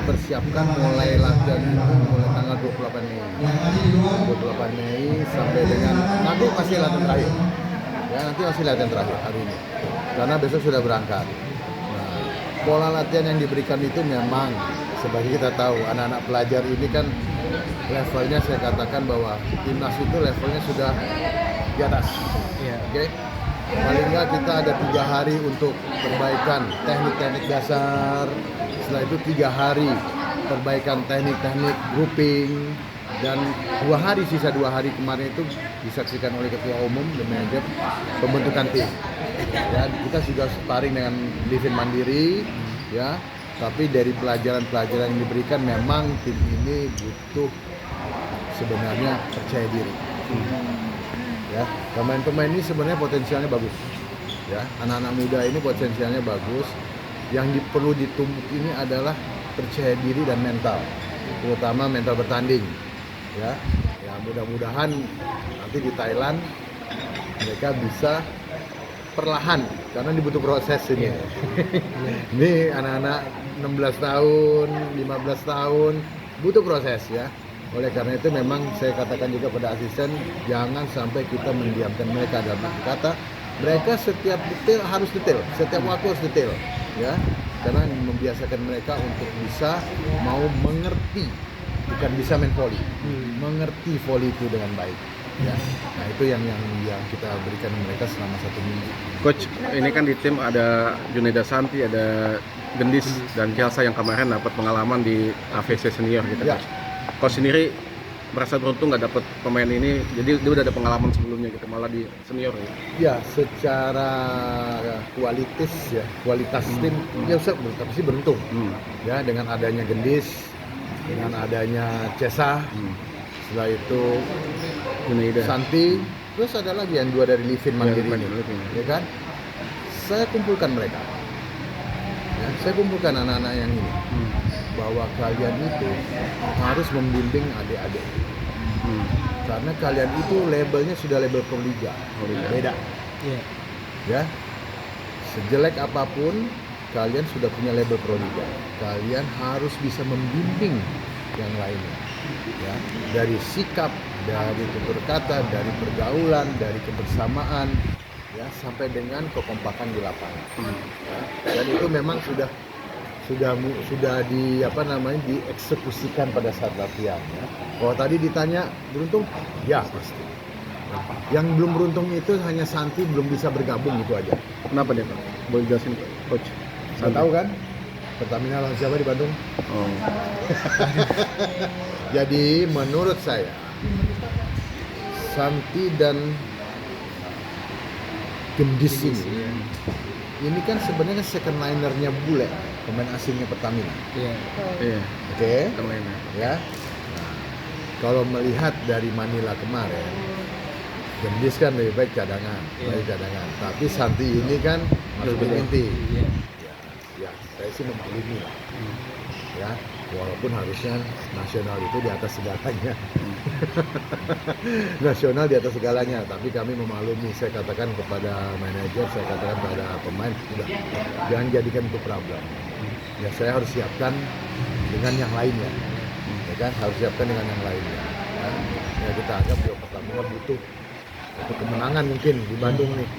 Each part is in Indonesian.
persiapkan mulai latihan itu mulai tanggal 28 Mei. 28 Mei sampai dengan nanti masih latihan terakhir. Ya, nanti masih latihan terakhir hari ini. Karena besok sudah berangkat. Nah, pola latihan yang diberikan itu memang sebagai kita tahu anak-anak pelajar ini kan levelnya saya katakan bahwa timnas itu levelnya sudah di atas. Oke. Paling nggak kita ada 3 hari untuk perbaikan teknik-teknik dasar. Setelah itu 3 hari perbaikan teknik-teknik grouping, dan 2 hari, sisa 2 hari kemarin itu disaksikan oleh ketua umum dan manajer pembentukan tim. Ya, kita juga sparring dengan Livin Mandiri, ya. Tapi dari pelajaran-pelajaran yang diberikan memang tim ini butuh sebenarnya percaya diri. Ya, pemain-pemain ini sebenarnya potensialnya bagus. Ya, anak-anak muda ini potensialnya bagus. Yang perlu ditumbuk ini adalah percaya diri dan mental, terutama mental bertanding. Ya, mudah-mudahan nanti di Thailand mereka bisa perlahan, karena dibutuh proses ini. Ini anak-anak 16 tahun, 15 tahun butuh proses ya. Oleh karena itu memang saya katakan juga pada asisten, jangan sampai kita mendiamkan mereka. Dalam kata mereka setiap detail harus detail, setiap waktu harus detail ya. Karena membiasakan mereka untuk bisa mau mengerti, bukan bisa main volley, mengerti volley itu dengan baik ya. Nah, itu yang kita berikan mereka selama 1 minggu. Coach, ini kan di tim ada Junaida Santi, ada Gendis dan Chelsea yang kemarin dapat pengalaman di AVC senior gitu. Ya. Coach sendiri merasa beruntung nggak dapat pemain ini, jadi dia udah ada pengalaman sebelumnya gitu, malah di senior gitu. Ya, secara kualitas tim ya tapi sih beruntung. Ya, dengan adanya Gendis, dengan adanya Cesa, setelah itu Junaida Santi, terus ada lagi yang 2 dari Livin Mandiri ini, ya kan? Saya kumpulkan mereka. Ya, saya kumpulkan anak-anak yang ini. Bahwa kalian itu harus membimbing adik-adik. Karena kalian itu labelnya sudah label Proliga. Beda. Ya. Sejelek apapun kalian sudah punya label Proliga. Kalian harus bisa membimbing yang lainnya. Ya. Dari sikap, dari tutur kata, dari pergaulan, dari kebersamaan, ya, sampai dengan kekompakan di lapangan. Ya. Dan itu memang sudah dieksekusikan pada saat latihan ya. Kalau tadi ditanya beruntung, ya pasti. Yang belum beruntung itu hanya Santi belum bisa bergabung, itu aja. Kenapa dia, Pak? Boleh jelasin, Coach? Saya tahu kan, Pertamina lawan siapa di Bandung? Oh. Jadi menurut saya Santi dan Gendis ini kan sebenarnya second linernya bule, pemain asingnya Pertamina. Iya. Oke. Pertamina. Ya. Nah, kalau melihat dari Manila kemarin, Gendis kan lebih baik cadangan, Tapi Santi ini kan masukin inti. Ya, saya sih memaklumi lah. Ya, walaupun harusnya nasional itu di atas segalanya. Nasional di atas segalanya, tapi kami memaklumi. Saya katakan kepada manajer, saya katakan kepada pemain, udah jangan jadikan itu problem. Ya, saya harus siapkan dengan yang lainnya. Ya kan, harus siapkan dengan yang lainnya. Ya, kita anggap juga Pertamina butuh untuk kemenangan mungkin di Bandung nih.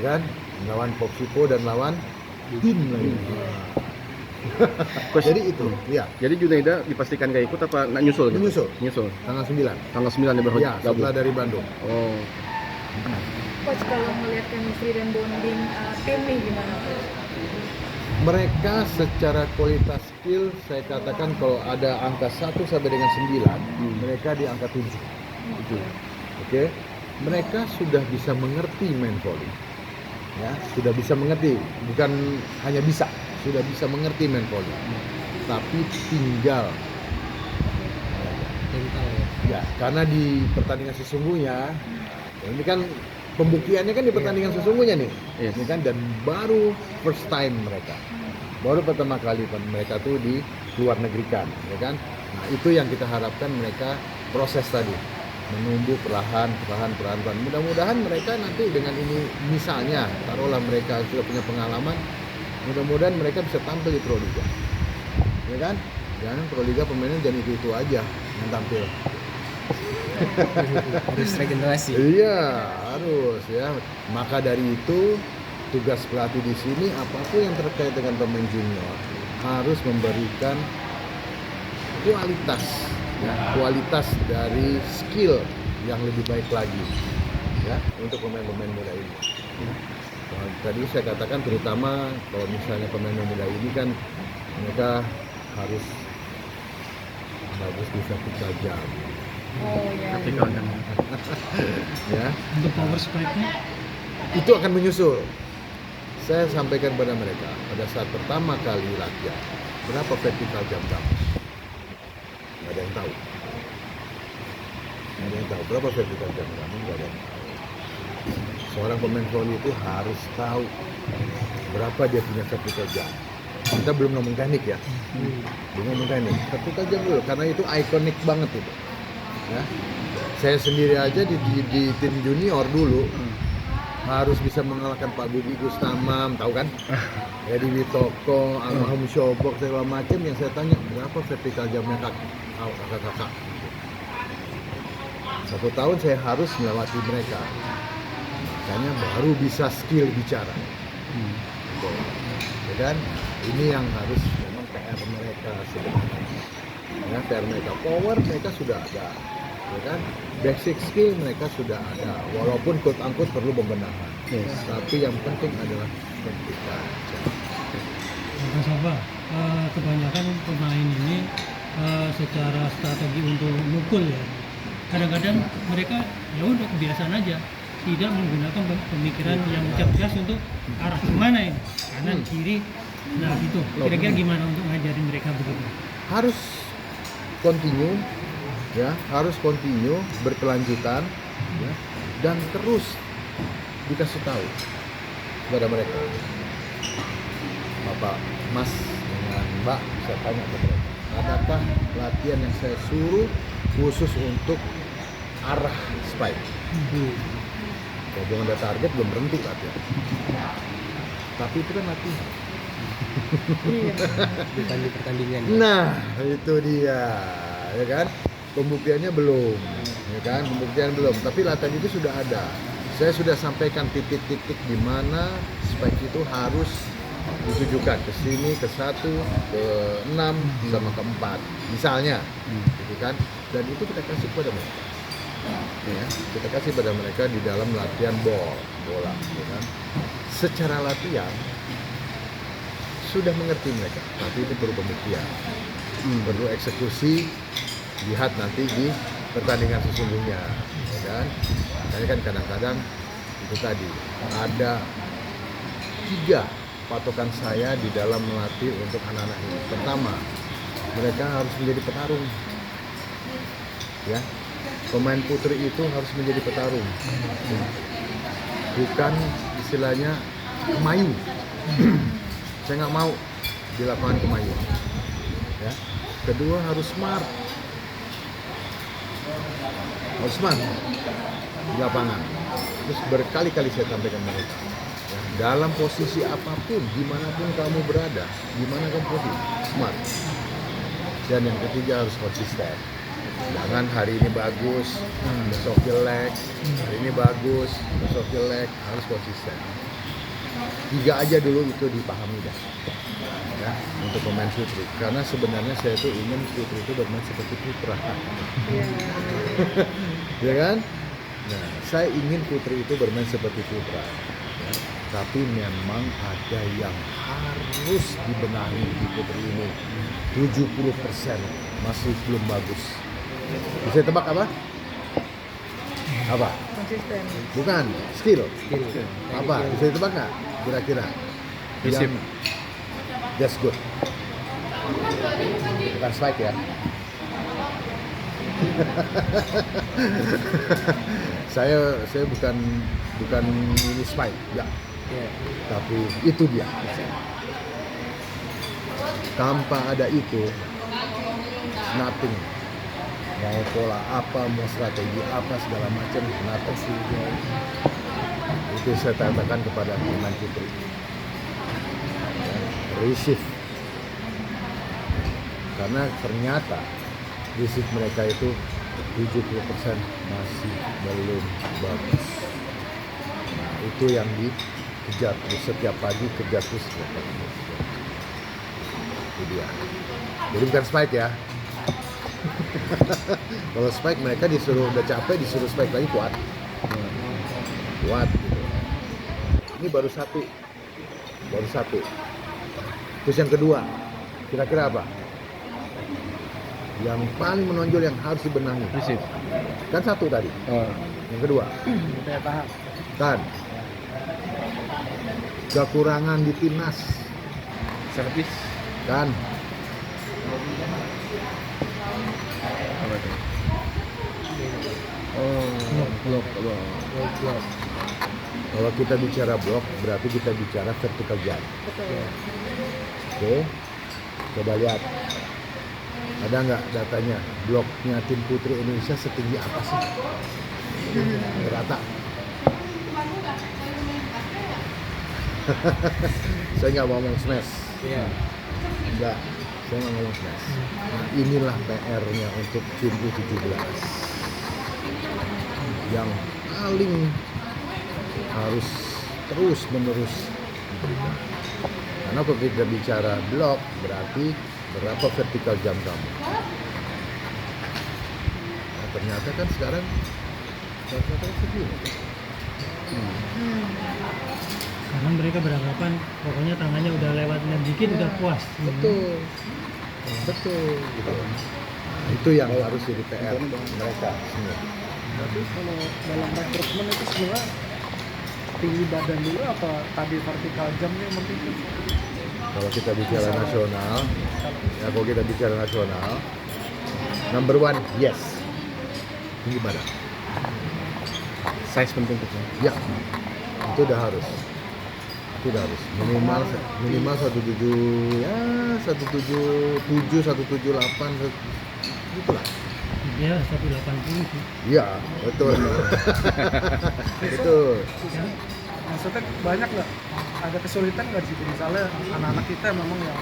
Ya kan, lawan Popsipo dan lawan tim lagi. Jadi itu, ya. Jadi Junaida dipastikan gak ikut apa nggak nyusul? Gitu? Nyusul. Tanggal 9. Tanggal 9 dia baru Ya, setelah dari Bandung. Oh. Coach, kalau melihat chemistry dan bonding tim nih gimana, Coach? Mereka secara kualitas skill, saya katakan kalau ada angka 1 sampai dengan 9, mereka di angka 7. Oke. Mereka sudah bisa mengerti main volley. Ya, sudah bisa mengerti, bukan hanya bisa, sudah bisa mengerti main volley. Tapi tinggal mental ya. Karena di pertandingan sesungguhnya ini kan pembuktiannya kan di pertandingan sesungguhnya nih. Ini kan, dan baru first time mereka. Baru pertama kali mereka tuh di luar negeri kan, ya kan? Nah, itu yang kita harapkan mereka proses tadi. Menumbuh perlahan. Mudah-mudahan mereka nanti dengan ini, misalnya taruhlah mereka sudah punya pengalaman, mudah-mudahan mereka bisa tampil di Proliga, ya kan? Jangan Proliga pemainnya jangan itu aja yang tampil. Harus regenerasi. Iya, harus ya. Maka dari itu tugas pelatih di sini apapun yang terkait dengan pemain junior harus memberikan kualitas, ya, kualitas dari skill yang lebih baik lagi, ya, untuk pemain-pemain muda ini. Nah, tadi saya katakan terutama kalau misalnya pemain muda ini kan mereka harus bagus di vertical jump, Oh ya. Vertikal jam. ya. Untuk power spike-nya Itu akan menyusul. Saya sampaikan pada mereka pada saat pertama kali latihan berapa vertical jump kamu? Nggak ada yang tahu. Nggak ada yang tahu berapa vertical jump kamu, nggak ada yang tahu. Seorang pemain volley itu harus tahu berapa dia punya vertical jump. Kita belum ngomong teknik ya, belum ngomong teknik. Vertical jump dulu karena itu ikonik banget itu. Ya. Saya sendiri aja di tim junior dulu harus bisa mengalahkan Pak Budi Gustamam, tahu kan? Edi Witoko, Almarhum Syobok, segala macam. Yang saya tanya berapa vertical jamnya kakak-kakak. Satu tahun saya harus melewati mereka, makanya baru bisa skill bicara. Gitu. Ya kan? Ini yang harus memang PR mereka sebenarnya. Ya, PR mereka, power mereka sudah ada, ya kan? Basic skill mereka sudah ada, walaupun quote unquote perlu pembenahan. Yes. Tapi yang penting adalah vertikal. Mas Abah, kebanyakan pemain ini secara strategi untuk mukul ya. Kadang-kadang mereka ya udah kebiasaan aja, tidak menggunakan pemikiran yang cerdas untuk arah kemana ini, kanan kiri. Nah gitu. Kira-kira gimana untuk ngajarin mereka begitu? Harus continue, ya, harus continue berkelanjutan, ya, dan terus dikasih tahu kepada mereka. Bapak, Mas, dengan Mbak, saya tanya ke mereka, adakah latihan yang saya suruh khusus untuk arah spike? Kalau belum ada target belum berhenti latihan. Tapi itu kan latihan. Iya. Bukan di pertandingan. Nah, itu dia, ya kan? Pembuktiannya belum, ya kan? Pembuktian belum, tapi latihan itu sudah ada. Saya sudah sampaikan titik-titik di mana spike itu harus ditujukan ke sini, ke 1, ke 6, sama ke 4, misalnya, gitu kan? Dan itu kita kasih kepada mereka. Ya, kita kasih pada mereka di dalam latihan bola, ya kan? Secara latihan sudah mengerti mereka, tapi itu perlu pembuktian, perlu eksekusi, lihat nanti di pertandingan sesungguhnya, ya kan? Makanya kan kadang-kadang itu tadi ada 3 patokan saya di dalam melatih untuk anak-anak ini. Pertama, mereka harus menjadi petarung, ya. Pemain putri itu harus menjadi petarung, bukan istilahnya kemayu. Saya nggak mau di lapangan kemayu, ya. Kedua harus smart di lapangan. Terus berkali-kali saya sampaikan mereka, ya, dalam posisi apapun, dimanapun kamu berada, dimana kamu posisi, smart. Dan yang ketiga harus konsisten. Jangan hari ini bagus, besok jelek, hari ini bagus, besok jelek, harus konsisten. 3 aja dulu itu dipahami dah, ya, untuk pemain putri. Karena sebenarnya saya tuh ingin putri itu bermain seperti putra, Iya. ya kan? Nah, saya ingin putri itu bermain seperti putra, ya. Tapi memang ada yang harus dibenahi di putri ini. 70% masih belum bagus. Bisa tebak apa? Apa? Konsisten. Bukan, skill. Skill. Apa? Bisa ditebak nggak? Kira-kira. Fisik. That's good. Bukan spike ya. saya bukan ini spike, ya. Ya. Tapi itu dia. Tanpa ada itu, nothing. Mau pola apa, mau strategi apa, segala macam, nothing. Itu saya katakan kepada pemain putri. Ya, receive. Karena ternyata listrik mereka itu 70% masih belum bagus. Nah, itu yang dikejar terus setiap pagi, kejar terus setiap pagi. Itu dia. Jadi bukan spike ya. Kalau spike mereka disuruh udah capek disuruh spike lagi kuat. Kuat gitu. Ini baru satu. Terus yang kedua, kira-kira apa? Yang paling menonjol yang harus dibenahi. Prinsip. Kan satu tadi. Oh. Yang kedua, Daya tahan. kan kekurangan di timnas, Servis. kan Apa itu? Oh, blok. kalau kita bicara blok berarti kita bicara vertical jump. Betul. Oke, coba lihat. Ada nggak datanya bloknya tim putri Indonesia setinggi apa sih? Rata. Saya nggak mau ngomong smash. Iya. Enggak, saya nggak ngomong smash. Nah, inilah PR-nya untuk tim U17 yang paling harus terus menerus diberikan. Karena kalau kita bicara blok berarti berapa vertical jump kamu. Nah, ternyata kan sekarang rata-rata segini. Karena mereka beranggapan pokoknya tangannya udah lewat dikit udah puas. Betul, gitu. Nah, itu yang harus jadi PR mereka semua. Tapi kalau dalam rekrutmen itu sebenarnya tinggi badan dulu apa tadi vertikal jamnya yang penting? Kalau kita bicara nasional, ya kalau kita bicara nasional, number one, yes, tinggi badan. Size penting tuh. Ya, itu udah harus. Minimal 17 ya 177 178 gitulah. Ya 180 sih. Iya, betul. Betul. Maksudnya banyak nggak? Ada kesulitan nggak sih? Misalnya anak-anak kita memang yang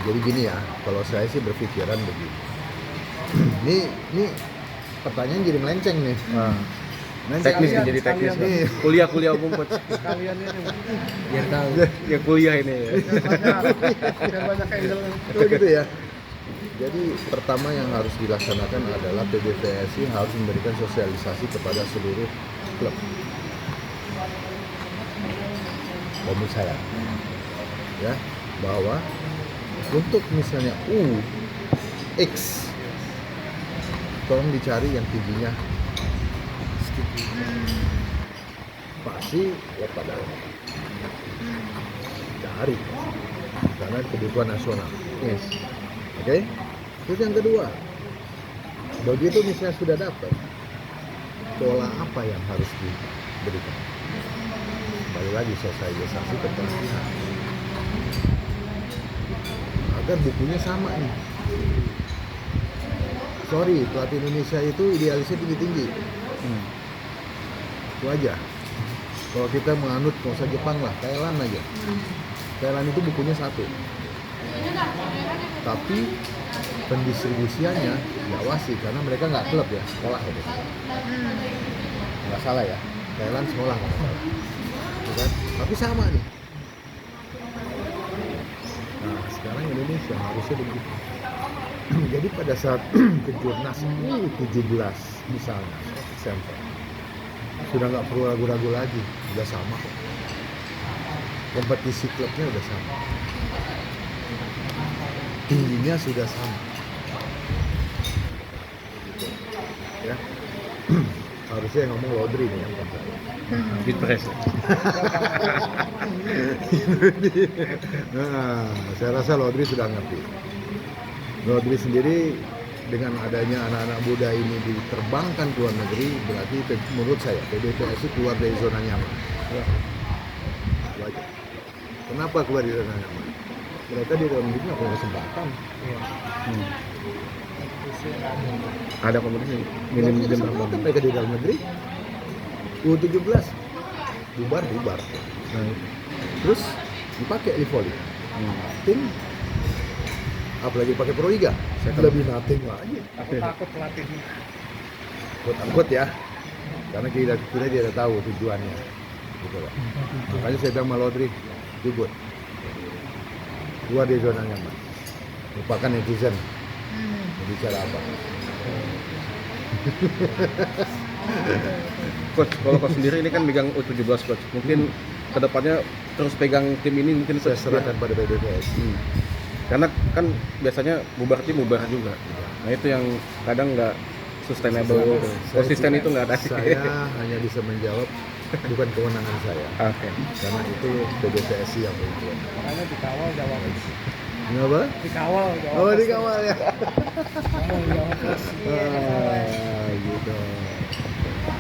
Jadi gini ya, kalau saya sih berpikiran begini. Ini pertanyaan jadi melenceng nih. Melenceng Teknis nih. nih, jadi teknis. Nih. Kuliah umum coach. sekalian ini Biar tahu. Ya kuliah ini ya. biar banyak handle. Oh gitu ya. Jadi pertama yang harus dilaksanakan adalah PBVSI harus memberikan sosialisasi kepada seluruh klub. Menurut saya, ya bahwa untuk misalnya X, tolong dicari yang tingginya pasti ya pada cari karena kebutuhan nasional. Yes. Oke. Terus yang kedua, begitu misalnya sudah dapat, pola apa yang harus diberikan? Kembali lagi sosialisasi ke pelatihan. Agar bukunya sama nih. Sorry, pelatih Indonesia itu idealisnya tinggi-tinggi. Itu aja. Kalau kita menganut nggak usah Jepang lah, Thailand aja. Thailand itu bukunya satu. Tapi pendistribusiannya diawasi karena mereka nggak klub ya, sekolah gitu. Nggak salah ya, Thailand sekolah nggak salah. Gitu kan? Tapi sama nih. Nah sekarang Indonesia harusnya begitu. Jadi pada saat kejurnas 17 misalnya, SMP, sudah nggak perlu ragu-ragu lagi, udah sama kok. Kompetisi klubnya udah sama. Tingginya sudah sama. Gitu. Ya. Harusnya yang ngomong Lodri nih yang kontak. Beat press. Nah, saya rasa Lodri sudah ngerti. Lodri sendiri dengan adanya anak-anak muda ini diterbangkan ke luar negeri, berarti menurut saya PBPSI keluar dari zona nyaman. Ya. Itu aja. Kenapa keluar dari zona nyaman? Mereka di dalam negeri nggak punya kesempatan. Ada kompetisi Nggak minim punya jam kesempatan berapa? mereka di dalam negeri. U17 bubar. Nah, terus dipakai di volley. Tim apalagi pakai Proliga, lebih nothing lagi. Aku takut pelatihnya. Angkut ya, karena kita dia udah tahu tujuannya, gitu loh. Makanya saya bilang sama Lodri, good, keluar dari zona nyaman, lupakan netizen, mau bicara apa. Coach, kalau coach sendiri ini kan megang U17 coach. Mungkin kedepannya terus pegang tim ini mungkin Saya coach, serahkan pada PBVSI. karena kan biasanya bubar tim bubar juga. Nah itu yang kadang nggak sustainable, konsisten itu nggak ada. Saya hanya bisa menjawab, bukan kewenangan saya, Oke. karena itu PBVSI yang berkewenangan. Makanya dikawal jawab. Kenapa? Dikawal jawab. Oh, dikawal ya. Kamu jawab terus. Gitu.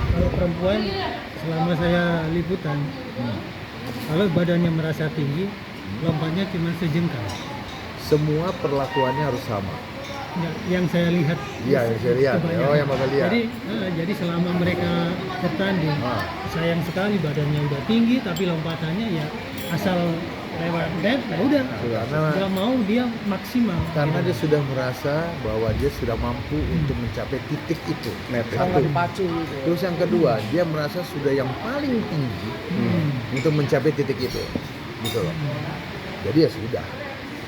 Kalau perempuan selama saya liputan, kalau badannya merasa tinggi, lompatnya cuma sejengkal. Semua perlakuannya harus sama. Yang saya lihat. Iya, yang saya lihat. kebanyakan. Oh, yang Bapak lihat. Jadi selama mereka bertanding, Ah. sayang sekali badannya udah tinggi, tapi lompatannya ya asal lewat net, ya udah. Karena- Nggak mau dia maksimal. Karena gitu. dia sudah merasa bahwa dia sudah mampu untuk mencapai titik itu. Net. Kalau nggak dipacu gitu. Terus yang kedua, dia merasa sudah yang paling tinggi untuk mencapai titik itu, gitu loh. Jadi ya sudah,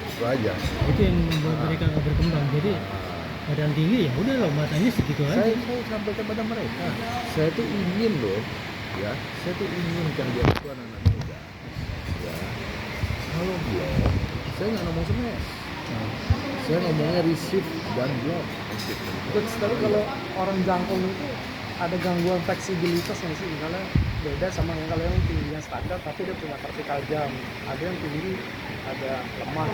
itu aja. Itu yang membuat mereka nggak berkembang. Jadi badan tinggi ya udah lompatannya segitu aja. Saya sampaikan pada mereka, saya tuh ingin loh, ya, saya tuh ingin kalian itu anak-anak muda, ya. Kalau blok, saya nggak ngomong smash, saya ngomongnya receive dan block. Coach, tapi kalau orang jangkung itu ada gangguan fleksibilitas nggak sih? Misalnya beda sama yang kalau yang tingginya standar tapi dia punya vertikal jam. Ada yang tinggi, ada lemah.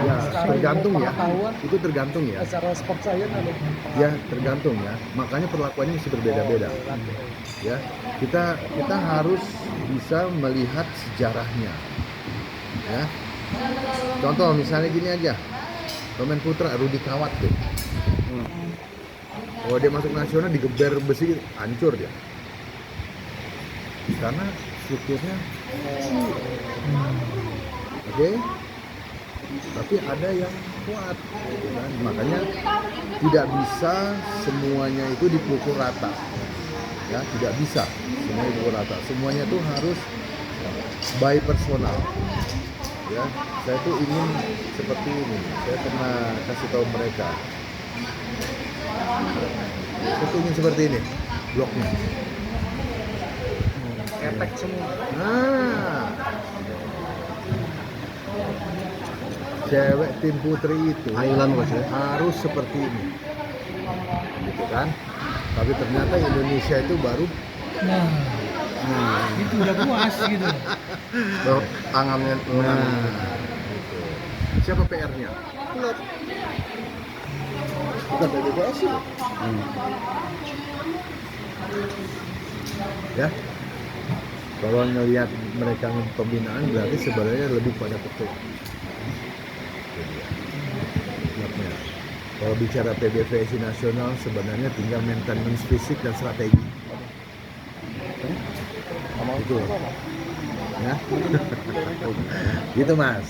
Ya, Secara tergantung ilmu ya, pengetahuan, itu tergantung ya. secara sport science ada Ya, tergantung ya. Makanya perlakuannya mesti berbeda-beda. Ya, kita harus bisa melihat sejarahnya. Ya, contoh misalnya gini aja, pemain putra Rudi Kawat tuh. Kalau dia masuk nasional digeber besi, hancur dia. Karena strukturnya, oke. Tapi ada yang kuat, gitu kan? Makanya tidak bisa semuanya itu dipukul rata. Ya, tidak bisa semuanya dipukul rata. Semuanya itu harus by personal. Ya, saya tuh ingin seperti ini. Saya pernah kasih tahu mereka. Saya tuh ingin seperti ini, bloknya. ketek semua. Nah, cewek tim putri itu harus seperti ini, gitu kan? Tapi ternyata Indonesia itu baru Nah, itu udah puas gitu. Tangannya gitu. Siapa PR-nya? Klub. Bukan PBVSI loh. Ya. Kalau ngelihat mereka pembinaan berarti sebenarnya lebih pada ketua. Klubnya. Kalau bicara PBVSI nasional sebenarnya tinggal maintenance fisik dan strategi. Itu. Ya. Gitu Mas.